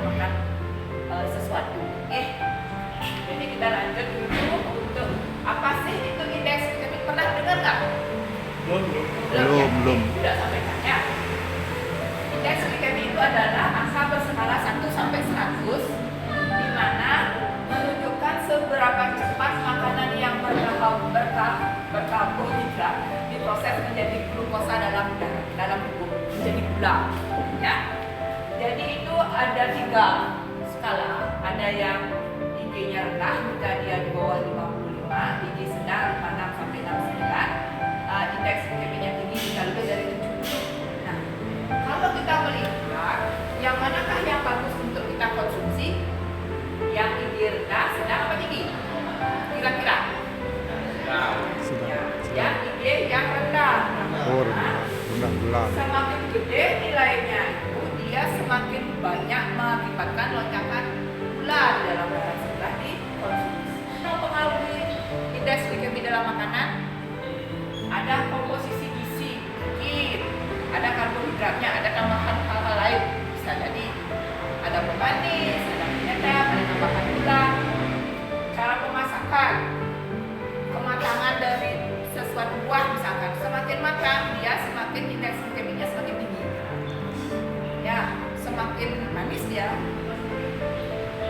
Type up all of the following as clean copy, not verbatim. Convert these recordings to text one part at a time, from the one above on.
makan sesuatu. Jadi kita lanjut dulu untuk apa sih itu indeks glikemik, pernah dengar nggak? Belum. Tidak sampai tanya. Indeks glikemik itu adalah angka berskala 1 sampai 100 di mana menunjukkan seberapa cepat makanan yang berkarbohidrat diproses menjadi glukosa dalam tubuh, menjadi gula, ya. Jadi itu ada 3 skala, ada yang IG-nya rendah jika dia di bawah 55, IG sedang 56 sampai 69, indeks glikemiknya tinggi jika lebih dari 70. Nah, kalau kita melihat yang manakah yang bagus untuk kita konsumsi, yang IG rendah, sedang apa tinggi? Kira-kira? Yang IG yang rendah. Rendah gelas. Semakin gede nilainya itu, dia semakin banyak mengakibatkan lonjakan gula di dalam darah setelah dikonsumsi. Untuk mempengaruhi indeks glikemik dalam makanan, ada komposisi gizi, mungkin ada karbohidratnya, ada tambahan hal-hal lain, bisa jadi ada pemanis, ada penyedap, ada tambahan gula, cara pemasakan, kematangan dari sesuatu buah misalkan, semakin matang dia semakin indeks glikemiknya semakin tinggi, ya. Semakin manis dia,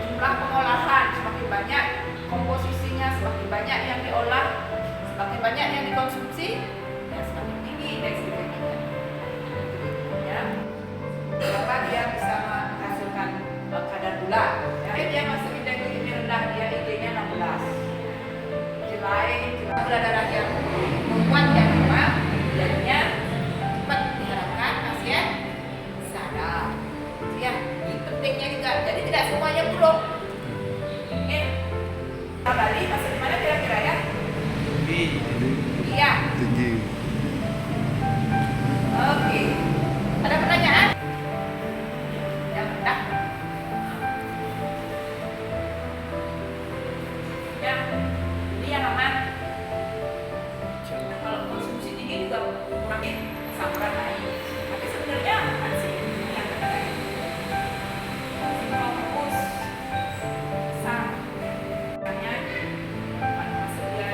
jumlah pengolahan semakin banyak, komposisinya semakin banyak yang diolah, semakin banyak yang dikonsumsi, ya semakin tinggi indeks glikemiknya, ya. Berapa dia bisa menghasilkan kadar gula, ya. Dia masuk indeks glikemik rendah, dia IG-nya 16. Gula darah yang membuat yang lemah, jadinya cepat diharapkan pasien sadar. Ya, ini pentingnya juga. Jadi tidak semuanya buruk. Oke, Bali masuk di mana kira-kira ya? Iya. Tinggi. Oke. Ada pertanyaan? Yang rendah. Ya, ini yang aman. Kalau konsumsi tinggi juga kurangin asam urat naik. Tapi sebenarnya aman sih yang terbaik. Fokus samanya masuk dia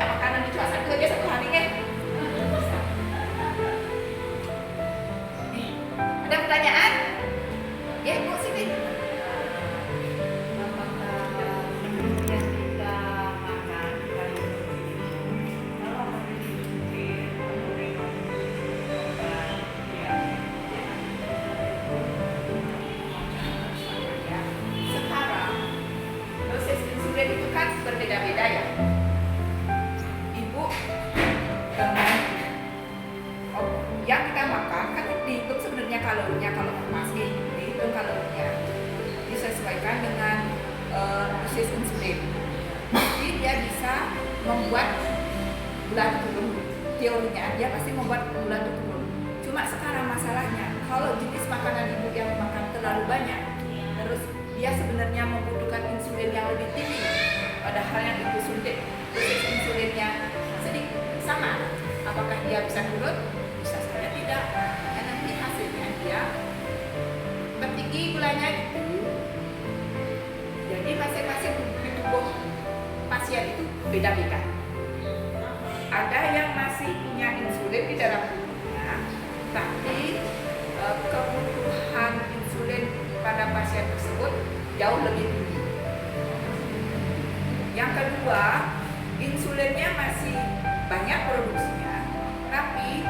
makanan di cuaca itu aja 1 hari kan? Bisa. Ada pertanyaan? Ya, Bu sini. Itu kan berbeda-beda ya, Ibu. Yang kita makan kan dihitung sebenarnya kalorinya, kalau masih dihitung kalorinya disesuaikan dengan dosis insulin. Jadi dia bisa membuat gula turun. Teorinya dia pasti membuat gula turun. Cuma sekarang masalahnya kalau jenis makanan Ibu yang makan terlalu banyak, terus dia sebenarnya membutuhkan insulin yang lebih tinggi, padahal yang Ibu suntik dosis insulinnya sedikit sama. Apakah dia bisa turun? Bisa saja tidak. Dan nanti hasilnya dia tertinggi gulanya itu. Jadi masing-masing di tubuh pasien itu beda-beda. Ada yang masih punya insulin di dalam tubuhnya, tapi kebutuhan insulin pada pasien tersebut jauh lebih tinggi. Yang kedua, insulinnya masih banyak produksinya, tapi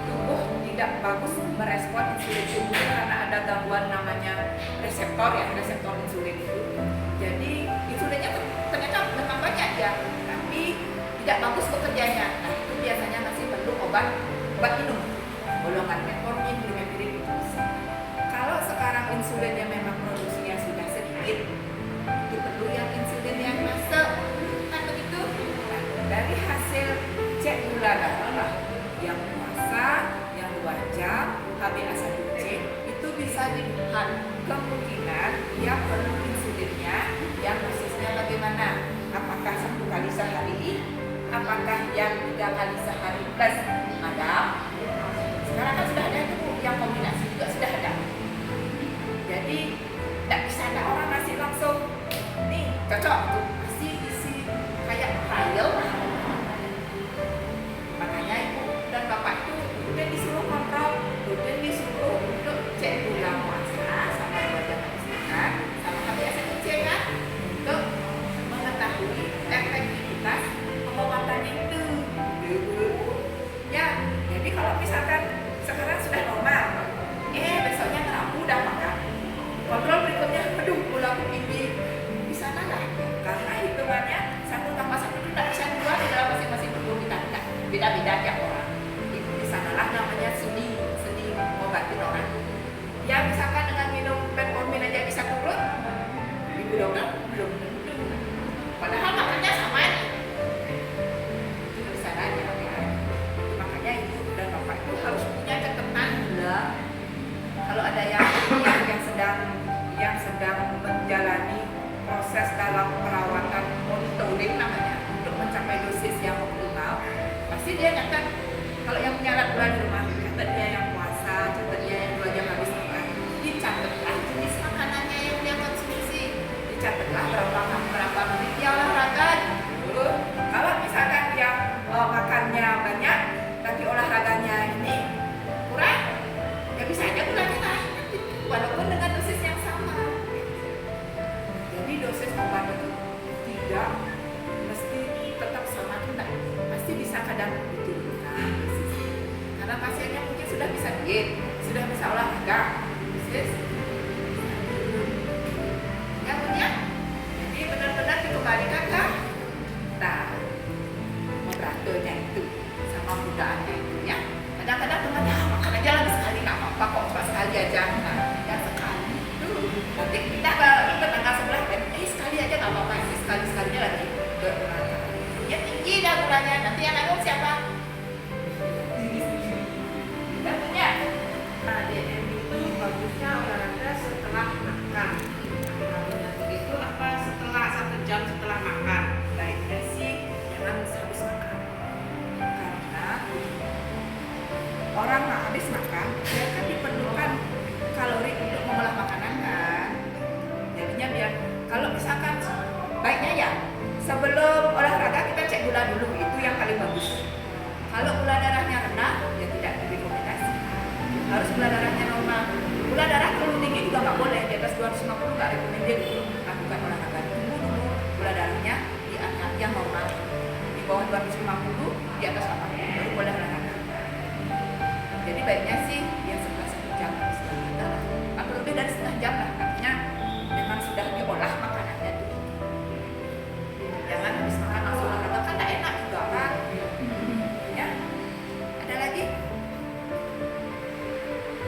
tubuh tidak bagus merespon insulin itu karena ada gangguan namanya reseptor ya, reseptor insulin itu. Jadi insulinnya ternyata memang banyak ya, tapi tidak bagus bekerjanya. Nah, itu biasanya masih perlu obat minum, golongan metformin, glimepirin itu bisa. Kalau sekarang insulinnya memang produksinya sudah sedikit, itu perlu yang insulin yang masuk, kan begitu? Nah, dari hasil cek gula darah yang puasa, yang 2 jam, HbA1c itu bisa dilihat kemungkinan dia perlu insulinnya yang dosisnya bagaimana? Apakah 1 kali sehari? Apakah yang 3 kali sehari plus malam? Sekarang kan sudah ada itu yang kombinasi juga sudah ada. Jadi tidak bisa cocok tuh pasti isi kayak trial. Makanya ibu dan bapak itu udah disuruh kontrol, udah disuruh untuk cek gula puasa sama 2 jam habis makan sama HbA1c kan, untuk mengetahui efektivitas pengobatan itu. Ya, jadi kalau misalkan sekarang sudah normal, besoknya ngeramu udah makan, kontrol berikutnya, aduh gula aku tinggi, bisa nalar karena hitungannya 1 tambah 1 itu tidak bisa 2 di dalam masing-masing tubuh kita, tidak beda-beda tiap orang. Itu di sanalah namanya seni ngobatin orang. Ya misalkan dengan minum metformin aja bisa turun, ibu dokter belum tentu. Padahal makannya sama nih. Itu di sana aja ya. Makanya ibu dan bapak itu harus punya catatan gula. Kalau ada yang sedang menjalani proses dalam perawatan monitoring namanya untuk mencapai dosis yang optimal, pasti dia nyatat. Kalau yang punya alat gula di rumah, catat dia yang puasa, catat dia yang 2 jam habis makan, dicatatlah jenis makanannya yang dia konsumsi, dicatatlah berapa menit dia olahraga. Kalau misalkan dia makannya banyak tapi olahraganya ini kurang, ya bisa aja gulanya naik walaupun dengan dosis yang sama. Jadi dosis obat itu tidak mesti tetap sama, kita pasti bisa kadang diturunkan dosisnya. Karena pasiennya mungkin sudah bisa diet, sudah bisa olahraga, dosis ya punya. Jadi benar-benar dikembalikan ke moderatornya itu sama mudaannya itu ya. Kadang-kadang temannya makan aja lagi sekali nggak apa-apa kok, cuma sekali aja. Nah, ya sekali tuh nanti kita ke tetangga sebelah kan, sekali aja nggak apa-apa, sekalinya lagi berolahraga. Ya tinggi dah gulanya, nanti yang nanggung siapa? Kita punya. Nah, DM itu bagusnya olahraga setelah makan. Itu apa setelah 1 jam setelah makan? Baiknya sih jangan habis makan, karena orang nggak habis makan dia kan diperlukan kalori untuk mengolah makanan kan. Jadinya biar kalau misalkan baiknya ya sebelum olahraga kita cek gula dulu, itu yang paling bagus. Kalau gula darahnya rendah ya tidak direkomendasi, harus gula darahnya normal. Gula darah terlalu tinggi juga nggak boleh, di atas 250 nggak rekomendasi lakukan olahraga. Tunggu dulu gula darahnya di atas yang normal, di bawah 250, di atas 80 baru boleh olahraga. Jadi baiknya sih ya setelah 1 jam habis olahraga lah, atau lebih dari setengah jam lah, artinya memang sudah diolah makanannya tuh. Jangan habis makan langsung olahraga, kan tak enak juga kan. Ya, ada lagi?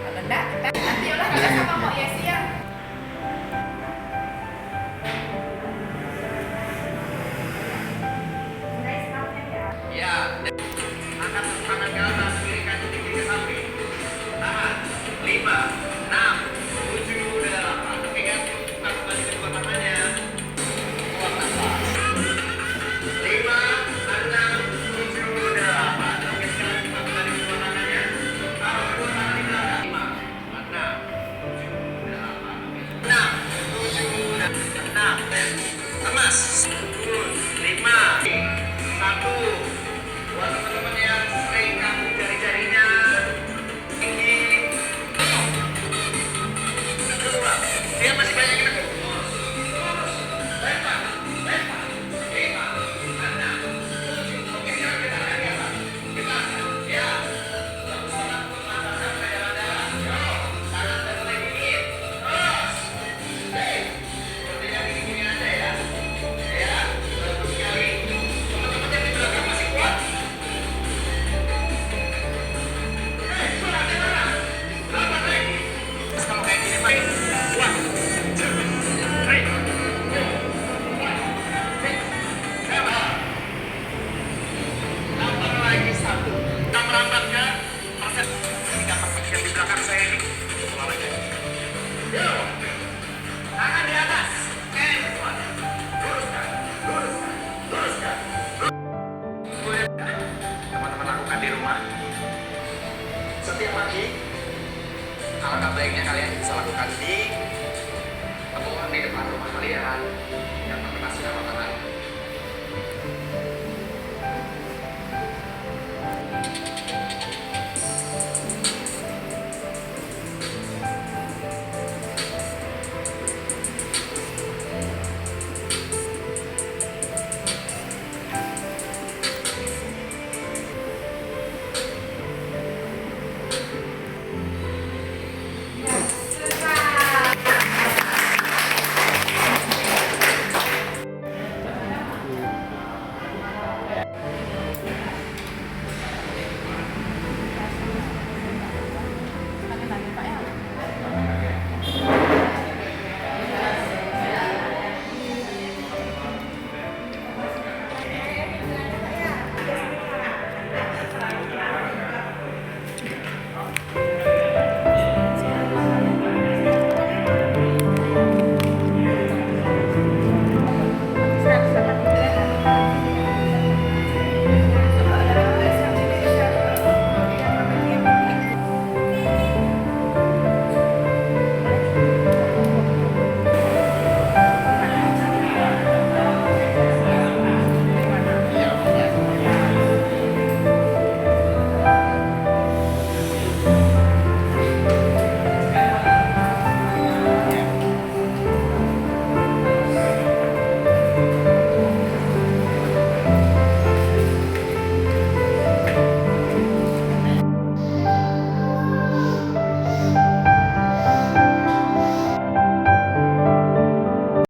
Kalau enggak, kita nanti olahraga sama Mbak Yesi ya. Ya, angkat tangan ke atas, kiri kaki tinggi ke samping. Tahan. 5, 6, 7, 8. Oke kan? Buka kembali kedua tangannya. Buang nafas. 5, 6, 7, 8. Oke, sekarang buka kembali kedua tangannya. Taruh kedua tangan di belakang. 5, 6, 7, 8. Oke. 6, 7, 6. Emas. 5, 1. Buat teman-teman yang sering kaku jari-jarinya tinggi, kedua, dia masih banyak yang tekuk. Lempar, 5, 6, 7. Oke, sekarang kita akan di atas. Kita, ya. Satu setengah pun mata sampai darah-darah. Yo, tangan dan mulai dingin. Terus. Seperti yang gini-gini aja ya. Ya. di depan rumah kalian yang terkena sinar matahari.